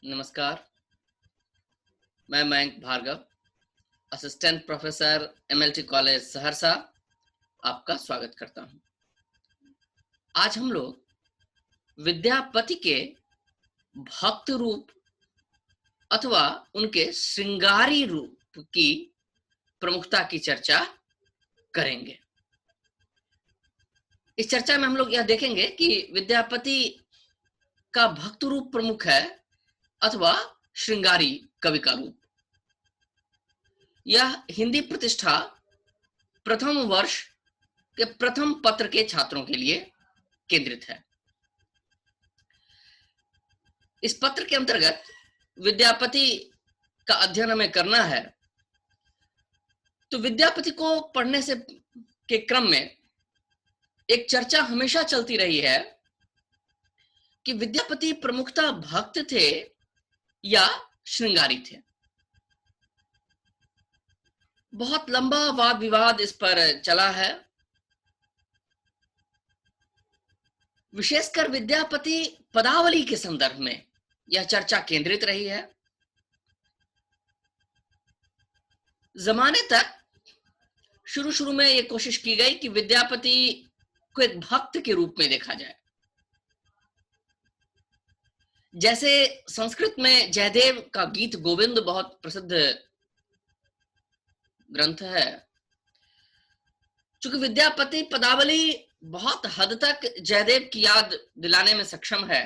नमस्कार। मैं Mayank Bhargava, assistant professor MLT college Saharsa, आपका स्वागत करता हूं। आज हम लोग विद्यापति के भक्त रूप अथवा उनके श्रृंगारी रूप की प्रमुखता की चर्चा करेंगे। इस चर्चा में हम लोग यह देखेंगे कि विद्यापति का भक्त रूप प्रमुख है अथवा श्रृंगारी कवि का रूप। यह हिंदी प्रतिष्ठा प्रथम वर्ष के प्रथम पत्र के छात्रों के लिए केंद्रित है। इस पत्र के अंतर्गत विद्यापति का अध्ययन हमें करना है, तो विद्यापति को पढ़ने से के क्रम में एक चर्चा हमेशा चलती रही है कि विद्यापति प्रमुखतः भक्त थे या श्रृंगारी थे। बहुत लंबा वाद विवाद इस पर चला है। विशेषकर विद्यापति पदावली के संदर्भ में यह चर्चा केंद्रित रही है। जमाने तक शुरू में यह कोशिश की गई कि विद्यापति को एक भक्त के रूप में देखा जाए। जैसे संस्कृत में जयदेव का गीत गोविंद बहुत प्रसिद्ध ग्रंथ है, चूंकि विद्यापति पदावली बहुत हद तक जयदेव की याद दिलाने में सक्षम है,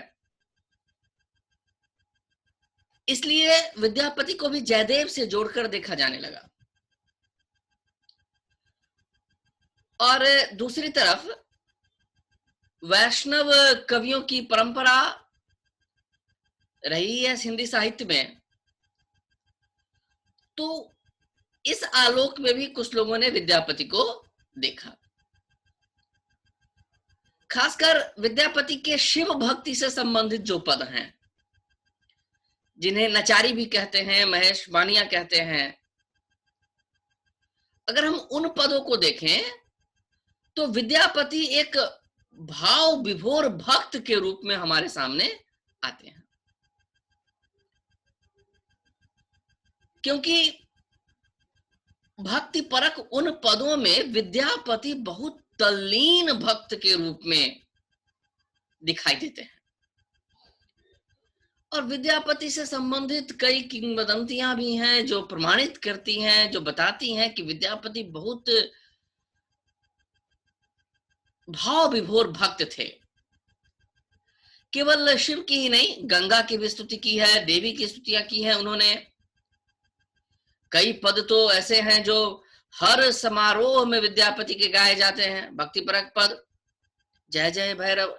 इसलिए विद्यापति को भी जयदेव से जोड़कर देखा जाने लगा। और दूसरी तरफ वैष्णव कवियों की परंपरा रही है हिंदी साहित्य में, तो इस आलोक में भी कुछ लोगों ने विद्यापति को देखा। खासकर विद्यापति के शिव भक्ति से संबंधित जो पद हैं, जिन्हें नचारी भी कहते हैं, महेश वाणिया कहते हैं, अगर हम उन पदों को देखें तो विद्यापति एक भाव विभोर भक्त के रूप में हमारे सामने आते हैं। क्योंकि भक्ति परक उन पदों में विद्यापति बहुत तल्लीन भक्त के रूप में दिखाई देते हैं। और विद्यापति से संबंधित कई किंवदंतियां भी हैं जो प्रमाणित करती हैं, जो बताती हैं कि विद्यापति बहुत भाव विभोर भक्त थे। केवल शिव की ही नहीं, गंगा की भी स्तुति की है, देवी की स्तुतियां की है उन्होंने। कई पद तो ऐसे हैं जो हर समारोह में विद्यापति के गाए जाते हैं, भक्तिपरक पद, जय जय भैरव,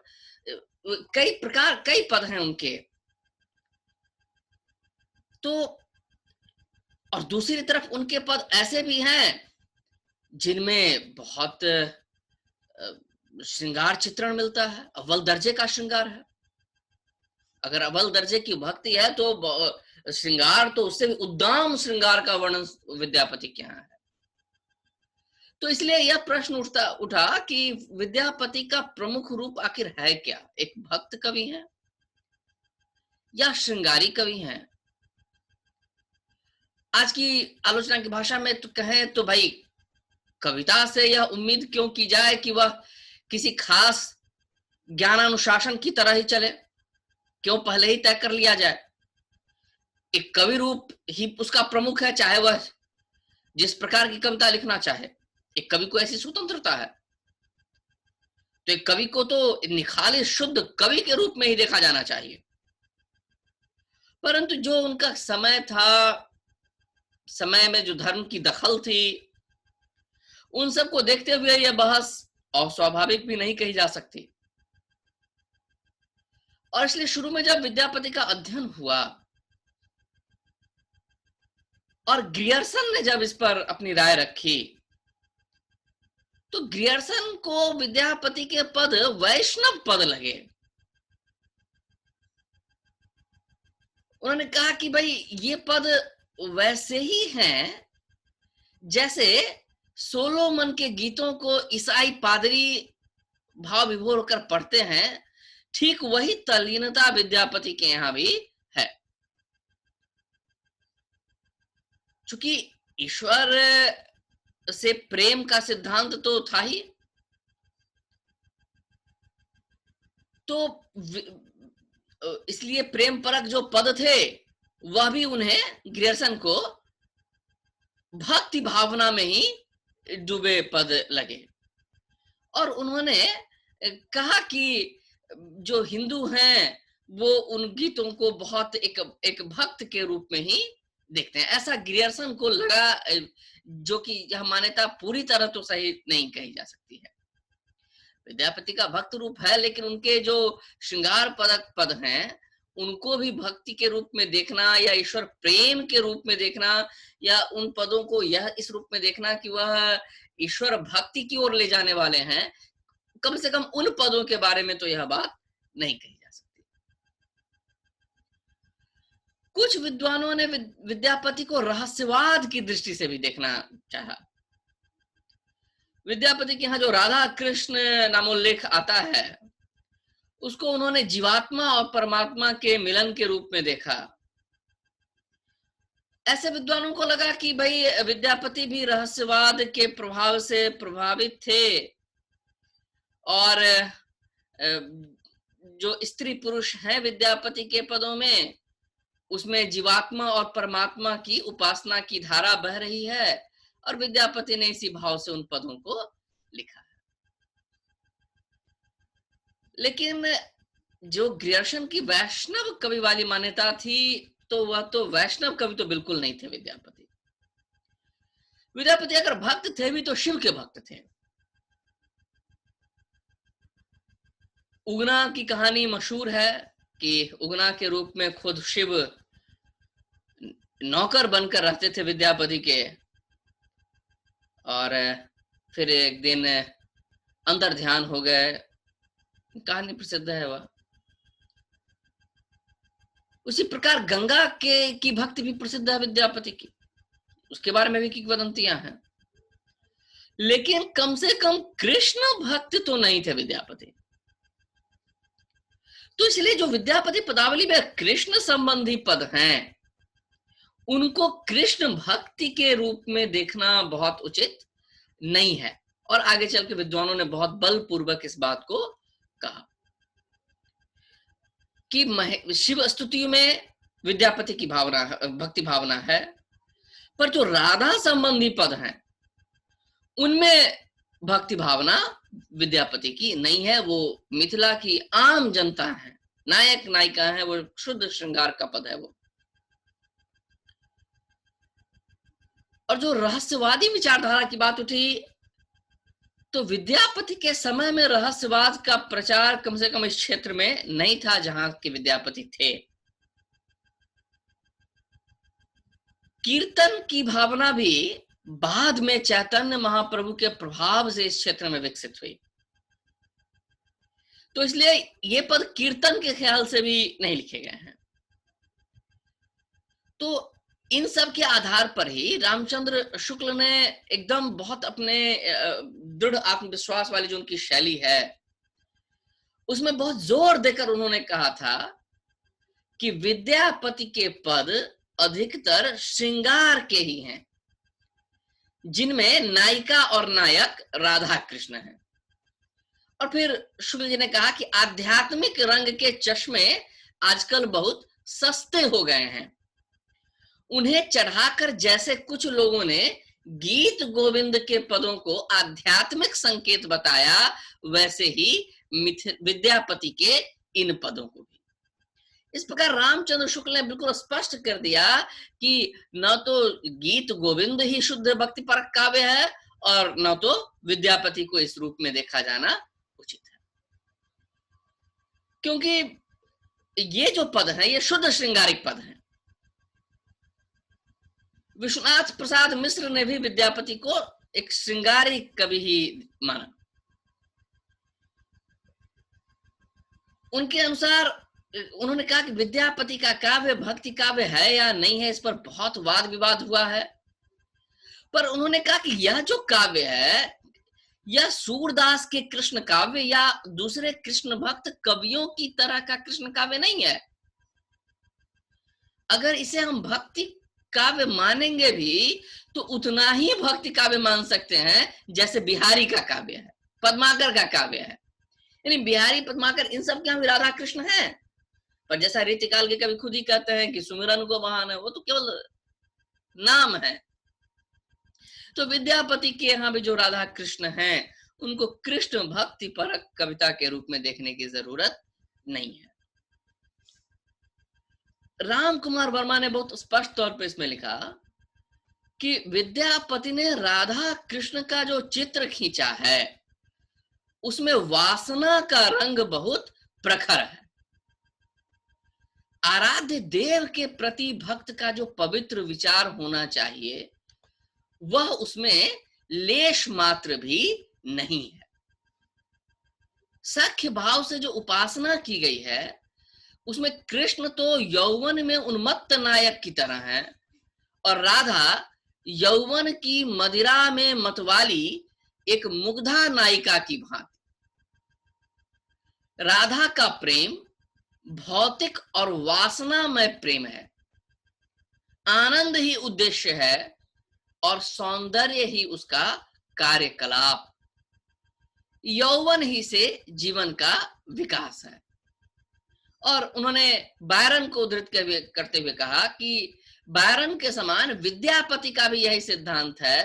कई पद हैं उनके। तो और दूसरी तरफ उनके पद ऐसे भी हैं जिनमें बहुत श्रृंगार चित्रण मिलता है, अव्वल दर्जे का श्रृंगार है। अगर अव्वल दर्जे की भक्ति है तो श्रृंगार तो उससे भी उद्दाम श्रृंगार का वर्णन विद्यापति के यहाँ है। तो इसलिए यह प्रश्न उठा कि विद्यापति का प्रमुख रूप आखिर है क्या? एक भक्त कवि है या श्रृंगारी कवि हैं? आज की आलोचना की भाषा में तो कहें तो भाई, कविता से यह उम्मीद क्यों की जाए कि वह किसी खास ज्ञानानुशासन की तरह ही चले? क्यों पहले ही तय कर लिया जाए? एक कवि रूप ही उसका प्रमुख है, चाहे वह जिस प्रकार की कविता लिखना चाहे। एक कवि को ऐसी स्वतंत्रता है। तो एक कवि को तो निखालिस शुद्ध कवि के रूप में ही देखा जाना चाहिए। परंतु जो उनका समय था, समय में जो धर्म की दखल थी, उन सबको देखते हुए यह बहस अस्वाभाविक भी नहीं कही जा सकती। और इसलिए शुरू में जब विद्यापति का अध्ययन हुआ और ग्रियर्सन ने जब इस पर अपनी राय रखी, तो ग्रियर्सन को विद्यापति के पद वैष्णव पद लगे। उन्होंने कहा कि भाई ये पद वैसे ही हैं जैसे सोलोमन के गीतों को ईसाई पादरी भाव विभोर होकर पढ़ते हैं, ठीक वही तल्लीनता विद्यापति के यहाँ भी है। चूंकि ईश्वर से प्रेम का सिद्धांत तो था ही, तो इसलिए प्रेम परक जो पद थे वह भी उन्हें ग्रियर्सन को भक्ति भावना में ही डूबे पद लगे। और उन्होंने कहा कि जो हिंदू हैं वो उन गीतों को बहुत एक भक्त के रूप में ही देखते हैं। ऐसा ग्रियर्सन को लगा, जो कि यह मान्यता पूरी तरह तो सही नहीं कही जा सकती है। विद्यापति का भक्त रूप है, लेकिन उनके जो श्रृंगार पदक पद हैं उनको भी भक्ति के रूप में देखना या ईश्वर प्रेम के रूप में देखना, या उन पदों को यह इस रूप में देखना कि वह ईश्वर भक्ति की ओर ले जाने वाले हैं, कम से कम उन पदों के बारे में तो यह बात नहीं कही जा सकती। कुछ विद्वानों ने विद्यापति को रहस्यवाद की दृष्टि से भी देखना चाहा। विद्यापति के यहाँ जो राधा कृष्ण नामोल्लेख आता है उसको उन्होंने जीवात्मा और परमात्मा के मिलन के रूप में देखा। ऐसे विद्वानों को लगा कि भाई विद्यापति भी रहस्यवाद के प्रभाव से प्रभावित थे, और जो स्त्री पुरुष हैं विद्यापति के पदों में, उसमें जीवात्मा और परमात्मा की उपासना की धारा बह रही है, और विद्यापति ने इसी भाव से उन पदों को लिखा है। लेकिन जो ग्रियर्सन की वैष्णव कवि वाली मान्यता थी, तो वह तो वैष्णव कवि तो बिल्कुल नहीं थे विद्यापति। विद्यापति अगर भक्त थे भी तो शिव के भक्त थे। उगना की कहानी मशहूर है कि उगना के रूप में खुद शिव नौकर बनकर रहते थे विद्यापति के, और फिर एक दिन अंदर ध्यान हो गए। कहानी प्रसिद्ध है वह। उसी प्रकार गंगा की भक्ति भी प्रसिद्ध है विद्यापति की, उसके बारे में भी किंवदंतियां हैं। लेकिन कम से कम कृष्ण भक्त तो नहीं थे विद्यापति। तो इसलिए जो विद्यापति पदावली में कृष्ण संबंधी पद हैं उनको कृष्ण भक्ति के रूप में देखना बहुत उचित नहीं है। और आगे चल के विद्वानों ने बहुत बलपूर्वक इस बात को कहा कि शिव स्तुति में विद्यापति की भावना, भक्ति भावना है, पर जो राधा संबंधी पद हैं उनमें भक्ति भावना विद्यापति की नहीं है। वो मिथिला की आम जनता है, नायक नायिका है, वो शुद्ध श्रृंगार का पद है वो। और जो रहस्यवादी विचारधारा की बात उठी, तो विद्यापति के समय में रहस्यवाद का प्रचार कम से कम इस क्षेत्र में नहीं था जहां के विद्यापति थे। कीर्तन की भावना भी बाद में चैतन्य महाप्रभु के प्रभाव से इस क्षेत्र में विकसित हुई। तो इसलिए ये पद कीर्तन के ख्याल से भी नहीं लिखे गए हैं। तो इन सब के आधार पर ही रामचंद्र शुक्ल ने एकदम बहुत अपने दृढ़ आत्मविश्वास वाली जो उनकी शैली है उसमें बहुत जोर देकर उन्होंने कहा था कि विद्यापति के पद अधिकतर श्रृंगार के ही हैं, जिनमें नायिका और नायक राधा कृष्ण हैं। और फिर शुक्ल जी ने कहा कि आध्यात्मिक रंग के चश्मे आजकल बहुत सस्ते हो गए हैं। उन्हें चढ़ाकर जैसे कुछ लोगों ने गीत गोविंद के पदों को आध्यात्मिक संकेत बताया, वैसे ही विद्यापति के इन पदों को भी। इस प्रकार रामचंद्र शुक्ल ने बिल्कुल स्पष्ट कर दिया कि न तो गीत गोविंद ही शुद्ध भक्ति परक काव्य है और न तो विद्यापति को इस रूप में देखा जाना उचित है, क्योंकि ये जो पद है ये शुद्ध श्रृंगारिक पद है। विश्वनाथ प्रसाद मिश्र ने भी विद्यापति को एक श्रृंगारिक कवि ही माना। उनके अनुसार उन्होंने कहा कि विद्यापति का काव्य भक्ति काव्य है या नहीं है, इस पर बहुत वाद विवाद हुआ है। पर उन्होंने कहा कि यह जो काव्य है यह सूरदास के कृष्ण काव्य या दूसरे कृष्ण भक्त कवियों की तरह का कृष्ण काव्य नहीं है। अगर इसे हम भक्ति काव्य मानेंगे भी तो उतना ही भक्ति काव्य मान सकते हैं जैसे बिहारी का काव्य है, पद्माकर का काव्य है। यानी बिहारी, पद्माकर, इन सब के यहाँ भी राधा कृष्ण है, पर जैसा रीतिकाल के कवि खुद ही कहते हैं कि सुमिरन को बहाना है, वो तो केवल नाम है। तो विद्यापति के यहाँ भी जो राधा कृष्ण हैं, उनको कृष्ण भक्ति परक कविता के रूप में देखने की जरूरत नहीं है। राम कुमार वर्मा ने बहुत स्पष्ट तौर पर इसमें लिखा कि विद्यापति ने राधा कृष्ण का जो चित्र खींचा है उसमें वासना का रंग बहुत प्रखर है। आराध्य देव के प्रति भक्त का जो पवित्र विचार होना चाहिए वह उसमें लेश मात्र भी नहीं है। सख्य भाव से जो उपासना की गई है उसमें कृष्ण तो यौवन में उन्मत्त नायक की तरह है और राधा यौवन की मदिरा में मतवाली एक मुग्धा नायिका की भांति। राधा का प्रेम भौतिक और वासनामय प्रेम है, आनंद ही उद्देश्य है और सौंदर्य ही उसका कार्यकलाप, यौवन ही से जीवन का विकास है। और उन्होंने बायरन को उद्धृत करते हुए कहा कि बायरन के समान विद्यापति का भी यही सिद्धांत है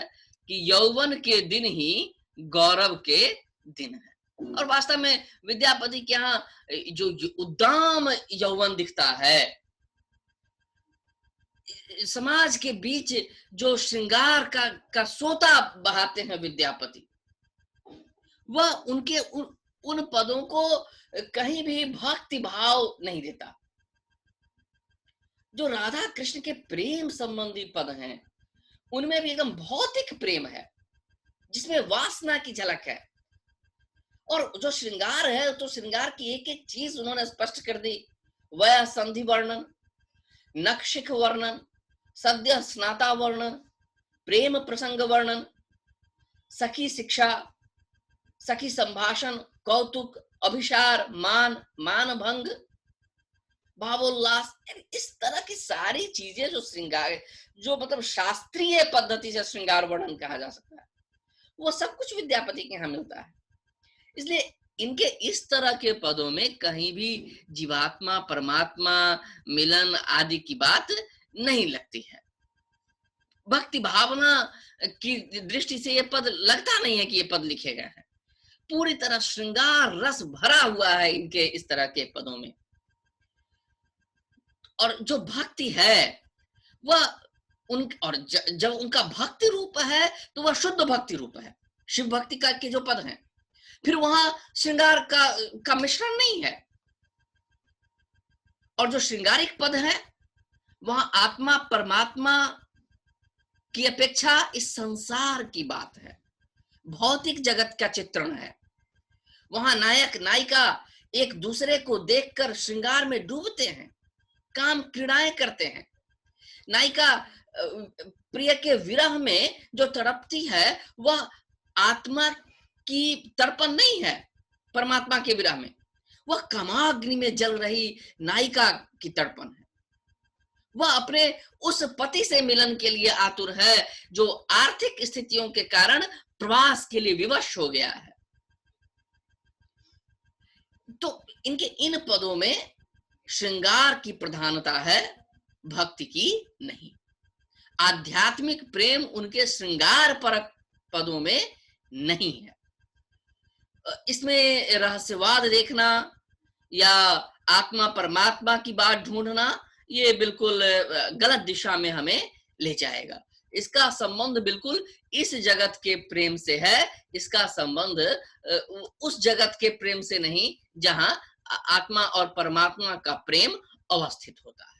कि यौवन के दिन ही गौरव के दिन है। और वास्तव में विद्यापति के यहाँ जो उद्दाम यौवन दिखता है, समाज के बीच जो श्रृंगार का सोता बहाते हैं विद्यापति, वह उनके उन पदों को कहीं भी भक्ति भाव नहीं देता। जो राधा कृष्ण के प्रेम संबंधी पद हैं उनमें भी एकदम भौतिक प्रेम है जिसमें वासना की झलक है। और जो श्रृंगार है तो श्रृंगार की एक एक चीज उन्होंने स्पष्ट कर दी। वह संधि वर्णन, नक्षिक वर्णन, सद्य स्नाता वर्णन, प्रेम प्रसंग वर्णन, सखी शिक्षा, सखी संभाषण, कौतुक, अभिसार, मान भंग, भावोल्लास, इस तरह की सारी चीजें जो श्रृंगार, जो मतलब शास्त्रीय पद्धति से श्रृंगार वर्णन कहा जा सकता है, वो सब कुछ विद्यापति के यहाँ मिलता है। इसलिए इनके इस तरह के पदों में कहीं भी जीवात्मा परमात्मा मिलन आदि की बात नहीं लगती है। भक्ति भावना की दृष्टि से ये पद लगता नहीं है कि ये पद लिखे गए हैं। पूरी तरह श्रृंगार रस भरा हुआ है इनके इस तरह के पदों में। और जो भक्ति है वह और जब उनका भक्ति रूप है तो वह शुद्ध भक्ति रूप है। शिव भक्ति का के जो पद हैं, फिर वहां श्रृंगार का मिश्रण नहीं है। और जो श्रृंगारिक पद है वहां आत्मा परमात्मा की अपेक्षा इस संसार की बात है, भौतिक जगत का चित्रण है। वहां नायक नायिका एक दूसरे को देखकर श्रृंगार में डूबते हैं, काम क्रीड़ाएं करते हैं। नायिका प्रिय के विरह में जो तड़पती है वह आत्मा की तड़पन नहीं है, परमात्मा के विरह में वह कामाग्नि में जल रही नायिका की तड़पन है। वह अपने उस पति से मिलन के लिए आतुर है जो आर्थिक स्थितियों के कारण प्रवास के लिए विवश हो गया है। तो इनके इन पदों में श्रृंगार की प्रधानता है, भक्ति की नहीं। आध्यात्मिक प्रेम उनके श्रृंगार परक पदों में नहीं है। इसमें रहस्यवाद देखना या आत्मा परमात्मा की बात ढूंढना ये बिल्कुल गलत दिशा में हमें ले जाएगा। इसका संबंध बिल्कुल इस जगत के प्रेम से है, इसका संबंध उस जगत के प्रेम से नहीं जहां आत्मा और परमात्मा का प्रेम अवस्थित होता है।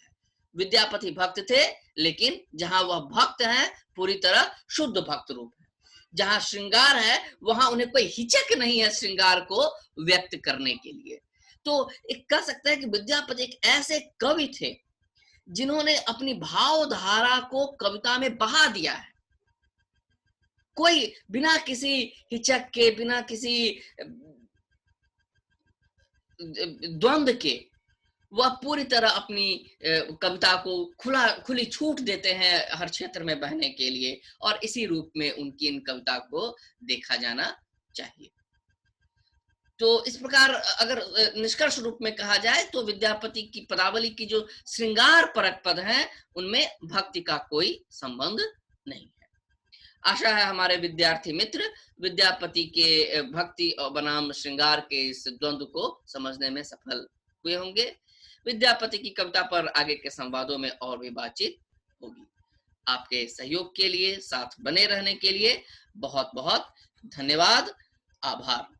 विद्यापति भक्त थे, लेकिन जहां वह भक्त है पूरी तरह शुद्ध भक्त रूप है। जहां श्रृंगार है वहां उन्हें कोई हिचक नहीं है श्रृंगार को व्यक्त करने के लिए। तो एक कह सकते हैं कि विद्यापति एक ऐसे कवि थे जिन्होंने अपनी भावधारा को कविता में बहा दिया है। कोई बिना किसी हिचक के, बिना किसी द्वंद के वह पूरी तरह अपनी कविता को खुली छूट देते हैं हर क्षेत्र में बहने के लिए, और इसी रूप में उनकी इन कविता को देखा जाना चाहिए। तो इस प्रकार अगर निष्कर्ष रूप में कहा जाए तो विद्यापति की पदावली की जो श्रृंगार परक पद हैं, उनमें भक्ति का कोई संबंध नहीं है। आशा है हमारे विद्यार्थी मित्र विद्यापति के भक्ति और बनाम श्रृंगार के इस द्वंद्व को समझने में सफल हुए होंगे। विद्यापति की कविता पर आगे के संवादों में और भी बातचीत होगी। आपके सहयोग के लिए, साथ बने रहने के लिए बहुत बहुत धन्यवाद, आभार।